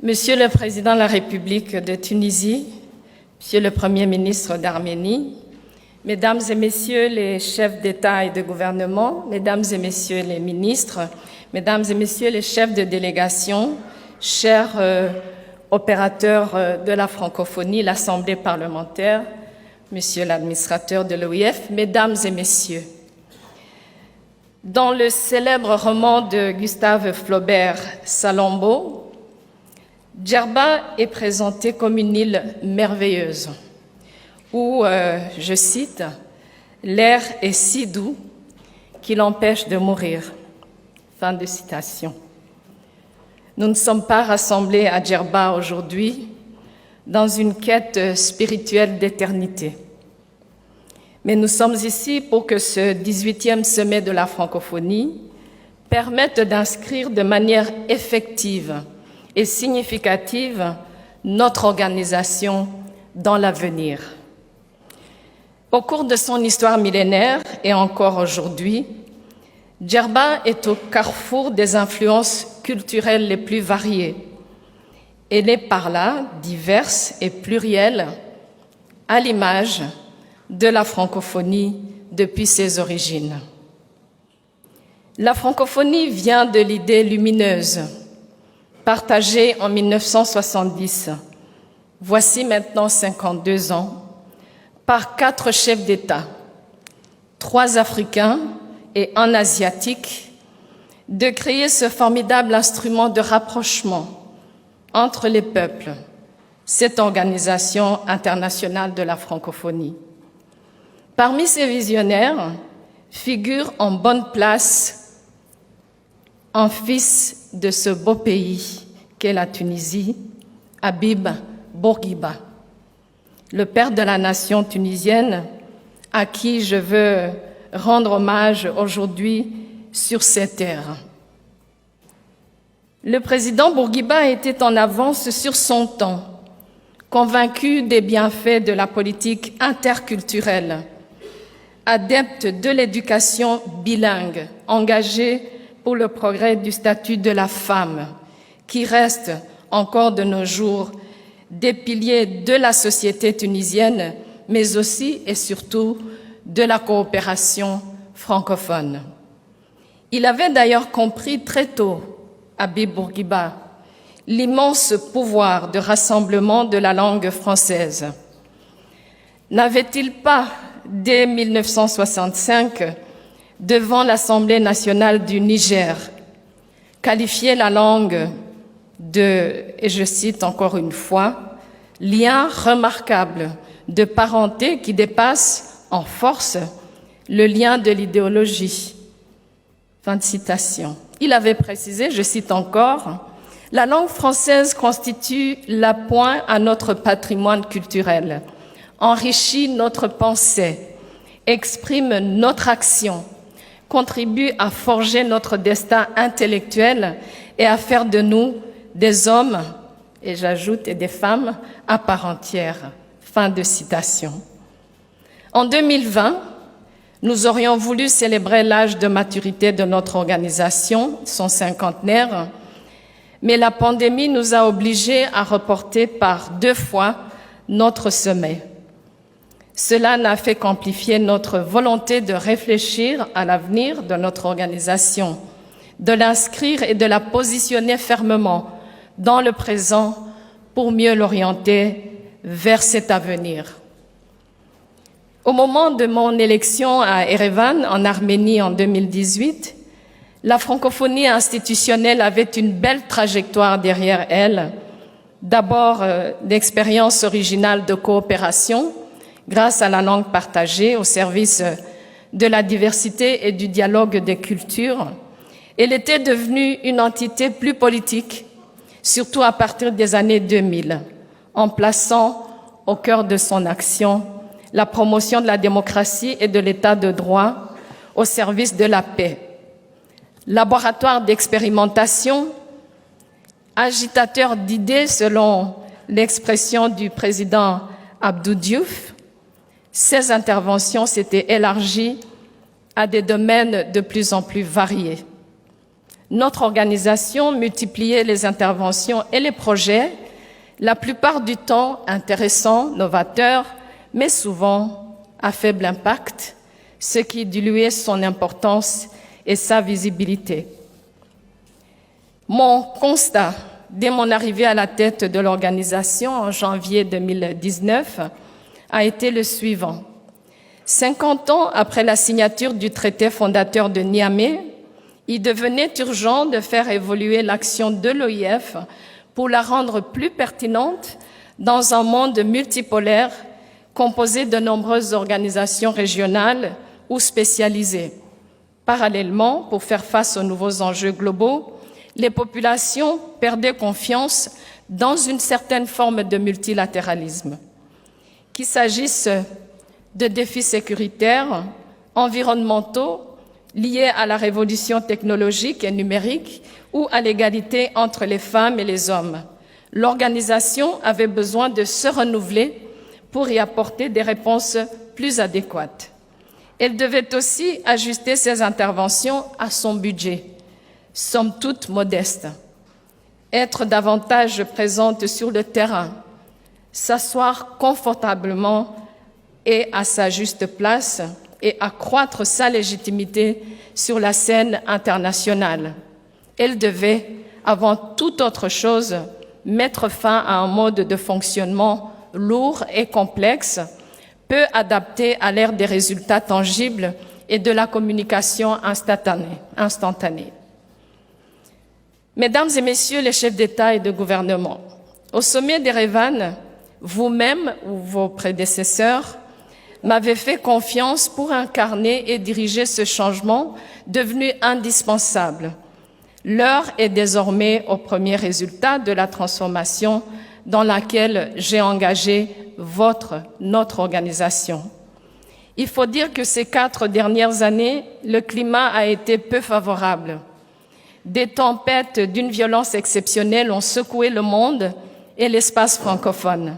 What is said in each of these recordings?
Monsieur le Président de la République de Tunisie, Monsieur le Premier ministre d'Arménie, Mesdames et Messieurs les chefs d'État et de gouvernement, Mesdames et Messieurs les ministres, Mesdames et Messieurs les chefs de délégation, chers opérateurs de la francophonie, l'Assemblée parlementaire, Monsieur l'administrateur de l'OIF, Mesdames et Messieurs. Dans le célèbre roman de Gustave Flaubert, Salammbô, Djerba est présentée comme une île merveilleuse où, je cite, « l'air est si doux qu'il empêche de mourir ». Fin de citation. Nous ne sommes pas rassemblés à Djerba aujourd'hui dans une quête spirituelle d'éternité. Mais nous sommes ici pour que ce 18e sommet de la francophonie permette d'inscrire de manière effective et significative notre organisation dans l'avenir. Au cours de son histoire millénaire et encore aujourd'hui, Djerba est au carrefour des influences culturelles les plus variées. Elle est par là diverse et plurielle, à l'image de la francophonie depuis ses origines. La francophonie vient de l'idée lumineuse, partagée en 1970, voici maintenant 52 ans, par 4 chefs d'État, 3 Africains et 1 Asiatique, de créer ce formidable instrument de rapprochement entre les peuples, cette organisation internationale de la francophonie. Parmi ces visionnaires figure en bonne place un fils de ce beau pays qu'est la Tunisie, Habib Bourguiba, le père de la nation tunisienne, à qui je veux rendre hommage aujourd'hui sur ces terres. Le président Bourguiba était en avance sur son temps, convaincu des bienfaits de la politique interculturelle, adepte de l'éducation bilingue, engagé pour le progrès du statut de la femme, qui reste encore de nos jours des piliers de la société tunisienne, mais aussi et surtout de la coopération francophone. Il avait d'ailleurs compris très tôt, Habib Bourguiba, l'immense pouvoir de rassemblement de la langue française. N'avait-il pas, dès 1965, devant l'Assemblée nationale du Niger, qualifié la langue de, et je cite encore une fois, « lien remarquable de parenté qui dépasse en force le lien de l'idéologie ». Fin de citation. Il avait précisé, je cite encore, « La langue française constitue l'appoint à notre patrimoine culturel, enrichit notre pensée, exprime notre action, contribue à forger notre destin intellectuel et à faire de nous des hommes, et j'ajoute, et des femmes à part entière. » Fin de citation. En 2020, nous aurions voulu célébrer l'âge de maturité de notre organisation, son cinquantenaire, mais la pandémie nous a obligés à reporter par 2 fois notre sommet. Cela n'a fait qu'amplifier notre volonté de réfléchir à l'avenir de notre organisation, de l'inscrire et de la positionner fermement dans le présent pour mieux l'orienter vers cet avenir. Au moment de mon élection à Erevan, en Arménie, en 2018, la francophonie institutionnelle avait une belle trajectoire derrière elle. D'abord, d'expériences originales de coopération, grâce à la langue partagée au service de la diversité et du dialogue des cultures. Elle était devenue une entité plus politique, surtout à partir des années 2000, en plaçant au cœur de son action la promotion de la démocratie et de l'état de droit au service de la paix. Laboratoire d'expérimentation, agitateur d'idées selon l'expression du président Abdou Diouf, ces interventions s'étaient élargies à des domaines de plus en plus variés. Notre organisation multipliait les interventions et les projets, la plupart du temps intéressants, novateurs, mais souvent à faible impact, ce qui diluait son importance et sa visibilité. Mon constat, dès mon arrivée à la tête de l'organisation en janvier 2019, a été le suivant. 50 ans après la signature du traité fondateur de Niamey, il devenait urgent de faire évoluer l'action de l'OIF pour la rendre plus pertinente dans un monde multipolaire composé de nombreuses organisations régionales ou spécialisées. Parallèlement, pour faire face aux nouveaux enjeux globaux, les populations perdaient confiance dans une certaine forme de multilatéralisme. Qu'il s'agisse de défis sécuritaires, environnementaux, liés à la révolution technologique et numérique ou à l'égalité entre les femmes et les hommes. L'organisation avait besoin de se renouveler pour y apporter des réponses plus adéquates. Elle devait aussi ajuster ses interventions à son budget, somme toute modeste, être davantage présente sur le terrain, s'asseoir confortablement et à sa juste place et accroître sa légitimité sur la scène internationale. Elle devait, avant toute autre chose, mettre fin à un mode de fonctionnement lourd et complexe, peu adapté à l'ère des résultats tangibles et de la communication instantanée. Mesdames et messieurs les chefs d'État et de gouvernement, au sommet d'Erevan, vous-même ou vos prédécesseurs m'avez fait confiance pour incarner et diriger ce changement devenu indispensable. L'heure est désormais aux premiers résultats de la transformation dans laquelle j'ai engagé notre organisation. Il faut dire que ces 4 dernières années, le climat a été peu favorable. Des tempêtes d'une violence exceptionnelle ont secoué le monde et l'espace francophone.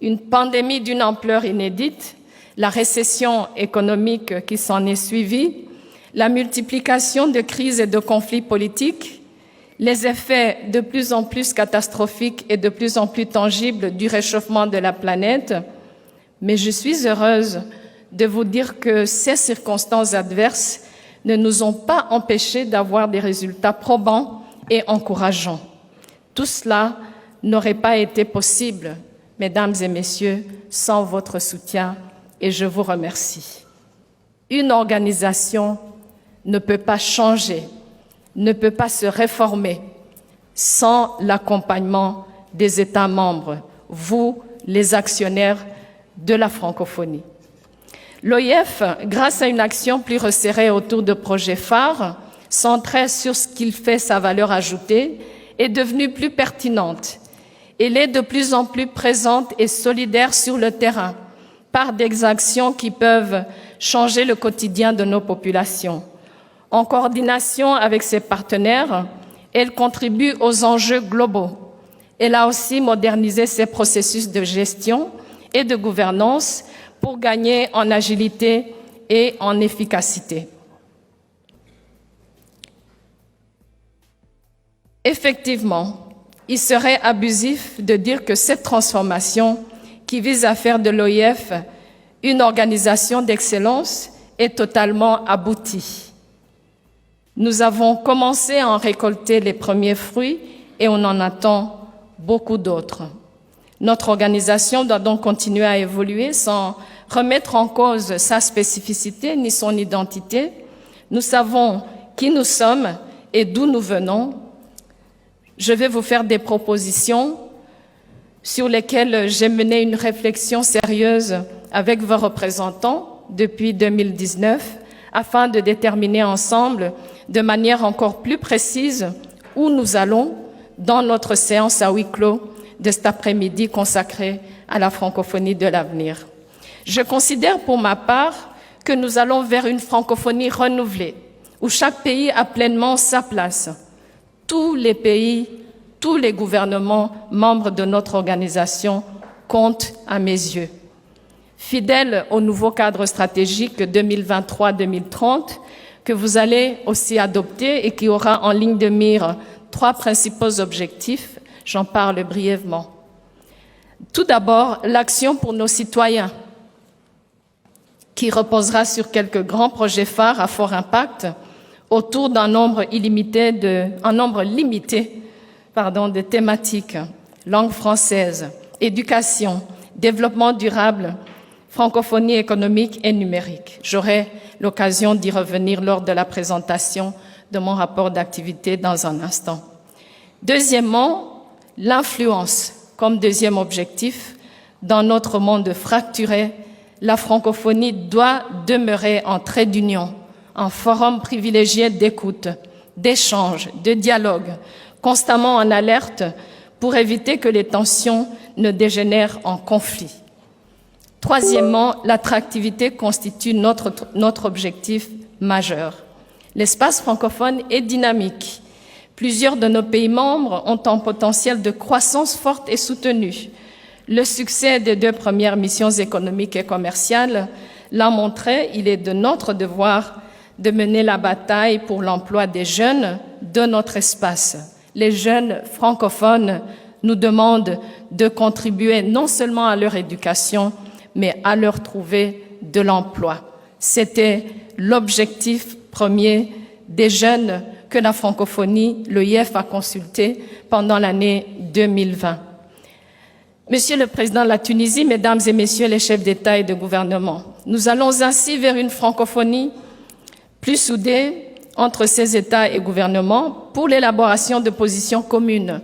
Une pandémie d'une ampleur inédite, la récession économique qui s'en est suivie, la multiplication de crises et de conflits politiques, les effets de plus en plus catastrophiques et de plus en plus tangibles du réchauffement de la planète. Mais je suis heureuse de vous dire que ces circonstances adverses ne nous ont pas empêchés d'avoir des résultats probants et encourageants. Tout cela n'aurait pas été possible, mesdames et messieurs, sans votre soutien, et je vous remercie. Une organisation ne peut pas changer, ne peut pas se réformer sans l'accompagnement des États membres, vous, les actionnaires de la francophonie. L'OIF, grâce à une action plus resserrée autour de projets phares, centrés sur ce qui fait sa valeur ajoutée, est devenue plus pertinente. Elle est de plus en plus présente et solidaire sur le terrain, par des actions qui peuvent changer le quotidien de nos populations. En coordination avec ses partenaires, elle contribue aux enjeux globaux. Elle a aussi modernisé ses processus de gestion et de gouvernance pour gagner en agilité et en efficacité. Effectivement, il serait abusif de dire que cette transformation qui vise à faire de l'OIF une organisation d'excellence est totalement aboutie. Nous avons commencé à en récolter les premiers fruits et on en attend beaucoup d'autres. Notre organisation doit donc continuer à évoluer sans remettre en cause sa spécificité ni son identité. Nous savons qui nous sommes et d'où nous venons. Je vais vous faire des propositions sur lesquelles j'ai mené une réflexion sérieuse avec vos représentants depuis 2019 afin de déterminer ensemble de manière encore plus précise où nous allons dans notre séance à huis clos de cet après-midi consacrée à la francophonie de l'avenir. Je considère pour ma part que nous allons vers une francophonie renouvelée, où chaque pays a pleinement sa place. Tous les pays, tous les gouvernements membres de notre organisation comptent à mes yeux. Fidèle au nouveau cadre stratégique 2023-2030 que vous allez aussi adopter et qui aura en ligne de mire 3 principaux objectifs. J'en parle brièvement. Tout d'abord, l'action pour nos citoyens, qui reposera sur quelques grands projets phares à fort impact autour d'un nombre limité de thématiques: langue française, éducation, développement durable, francophonie économique et numérique. J'aurai l'occasion d'y revenir lors de la présentation de mon rapport d'activité dans un instant. Deuxièmement, l'influence comme deuxième objectif. Dans notre monde fracturé, la francophonie doit demeurer un trait d'union, un forum privilégié d'écoute, d'échange, de dialogue, constamment en alerte pour éviter que les tensions ne dégénèrent en conflit. Troisièmement, l'attractivité constitue notre objectif majeur. L'espace francophone est dynamique. Plusieurs de nos pays membres ont un potentiel de croissance forte et soutenue. Le succès des 2 premières missions économiques et commerciales l'a montré. Il est de notre devoir de mener la bataille pour l'emploi des jeunes de notre espace. Les jeunes francophones nous demandent de contribuer non seulement à leur éducation, mais à leur trouver de l'emploi. C'était l'objectif premier des jeunes que la francophonie, l'OIF, a consulté pendant l'année 2020. Monsieur le Président de la Tunisie, Mesdames et Messieurs les chefs d'État et de gouvernement, nous allons ainsi vers une francophonie plus soudée entre ces États et gouvernements pour l'élaboration de positions communes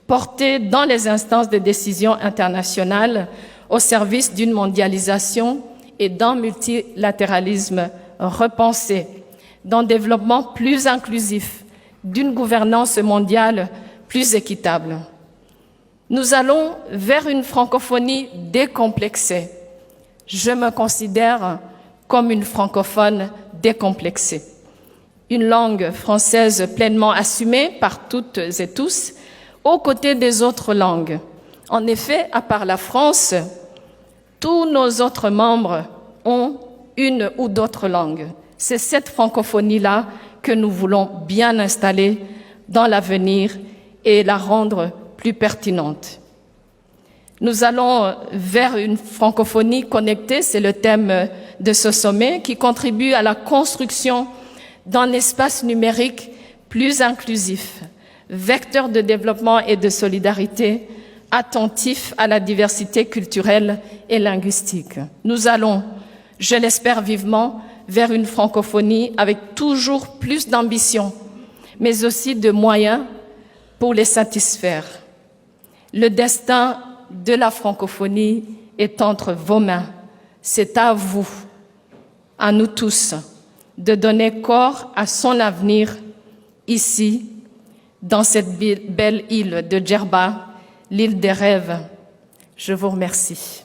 portées dans les instances de décision internationales au service d'une mondialisation et d'un multilatéralisme repensé, d'un développement plus inclusif, d'une gouvernance mondiale plus équitable. Nous allons vers une francophonie décomplexée. Je me considère comme une francophone décomplexée. Une langue française pleinement assumée par toutes et tous, aux côtés des autres langues. En effet, à part la France, tous nos autres membres ont une ou d'autres langues. C'est cette francophonie-là que nous voulons bien installer dans l'avenir et la rendre plus pertinente. Nous allons vers une francophonie connectée, c'est le thème de ce sommet, qui contribue à la construction d'un espace numérique plus inclusif, vecteur de développement et de solidarité, attentif à la diversité culturelle et linguistique. Nous allons, je l'espère vivement, vers une francophonie avec toujours plus d'ambition, mais aussi de moyens pour les satisfaire. Le destin de la francophonie est entre vos mains. C'est à vous, à nous tous, de donner corps à son avenir ici, dans cette belle île de Djerba, l'île des rêves. Je vous remercie.